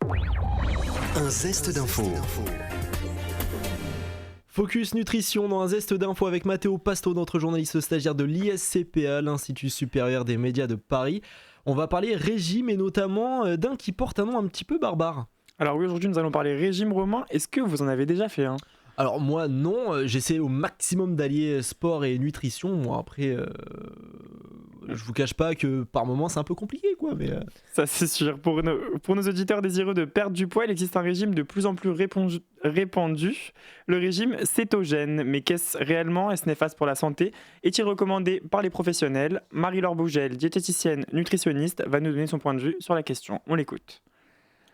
Un zeste d'info. Focus Nutrition dans un zeste d'info avec Matteo Pasto, notre journaliste stagiaire de l'ISCPA, l'Institut supérieur des médias de Paris. On va parler régime et notamment d'un qui porte un nom un petit peu barbare. Alors oui, aujourd'hui nous allons parler régime romain. Est-ce que vous en avez déjà fait un ? Alors moi non, j'essaie au maximum d'allier sport et nutrition. Moi après, je vous cache pas que par moments c'est un peu compliqué quoi. Mais Ça c'est sûr. Pour nos auditeurs désireux de perdre du poids, il existe un régime de plus en plus répandu, le régime cétogène. Mais qu'est-ce réellement ? Est-ce néfaste pour la santé ? Est-il recommandé par les professionnels ? Marie-Laure Bougel, diététicienne nutritionniste, va nous donner son point de vue sur la question. On l'écoute.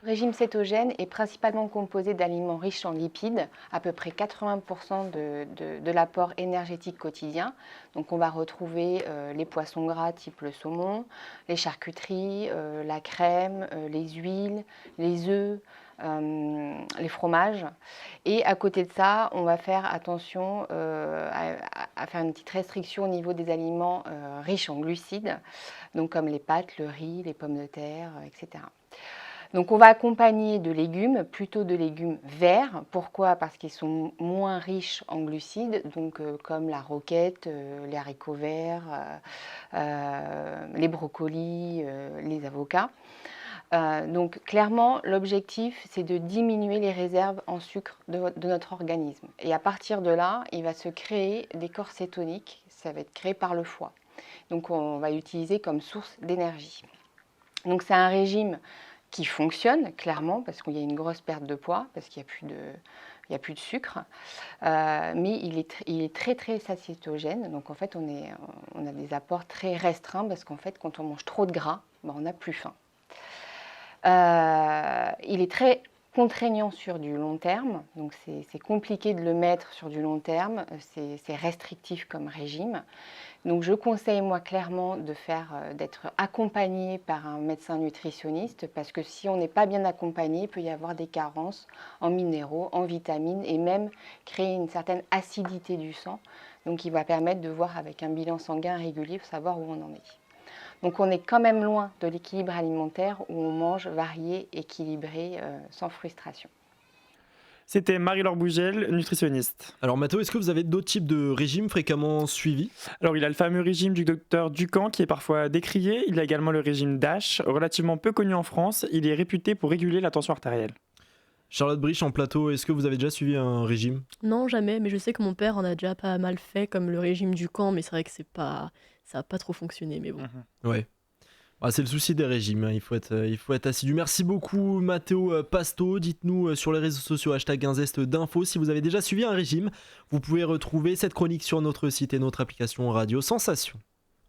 Le régime cétogène est principalement composé d'aliments riches en lipides, à peu près 80% de l'apport énergétique quotidien. Donc on va retrouver les poissons gras type le saumon, les charcuteries, la crème, les huiles, les œufs, les fromages. Et à côté de ça, on va faire attention à faire une petite restriction au niveau des aliments riches en glucides, donc comme les pâtes, le riz, les pommes de terre, etc. Donc on va accompagner de légumes, plutôt de légumes verts. Pourquoi ? Parce qu'ils sont moins riches en glucides, donc comme la roquette, les haricots verts, les brocolis, les avocats. Donc clairement, l'objectif, c'est de diminuer les réserves en sucre de notre organisme. Et à partir de là, il va se créer des corps cétoniques, ça va être créé par le foie. Donc on va l'utiliser comme source d'énergie. Donc c'est un régime qui fonctionne clairement parce qu'il y a une grosse perte de poids, parce qu'il n'y a plus de sucre, mais il est très très satiétogène, donc en fait on a des apports très restreints parce qu'en fait quand on mange trop de gras, on n'a plus faim. Il est très contraignant sur du long terme, donc c'est compliqué de le mettre sur du long terme, c'est restrictif comme régime. Donc je conseille moi clairement d'être accompagné par un médecin nutritionniste parce que si on n'est pas bien accompagné, il peut y avoir des carences en minéraux, en vitamines et même créer une certaine acidité du sang. Donc il va permettre de voir avec un bilan sanguin régulier pour savoir où on en est. Donc on est quand même loin de l'équilibre alimentaire où on mange varié, équilibré, sans frustration. C'était Marie-Laure Bougel, nutritionniste. alors Matteo, est-ce que vous avez d'autres types de régimes fréquemment suivis ? Alors il a le fameux régime du docteur Ducamp qui est parfois décrié. Il a également le régime DASH, relativement peu connu en France. Il est réputé pour réguler la tension artérielle. Charlotte Brich en plateau, est-ce que vous avez déjà suivi un régime ? Non, jamais, mais je sais que mon père en a déjà pas mal fait, comme le régime du camp, mais c'est vrai que ça a pas trop fonctionné, mais bon. Ouais. C'est le souci des régimes, il faut être assidu. Merci beaucoup Matteo Pasto, dites-nous sur les réseaux sociaux #1zestdinfo si vous avez déjà suivi un régime. Vous pouvez retrouver cette chronique sur notre site et notre application Radio Sensation.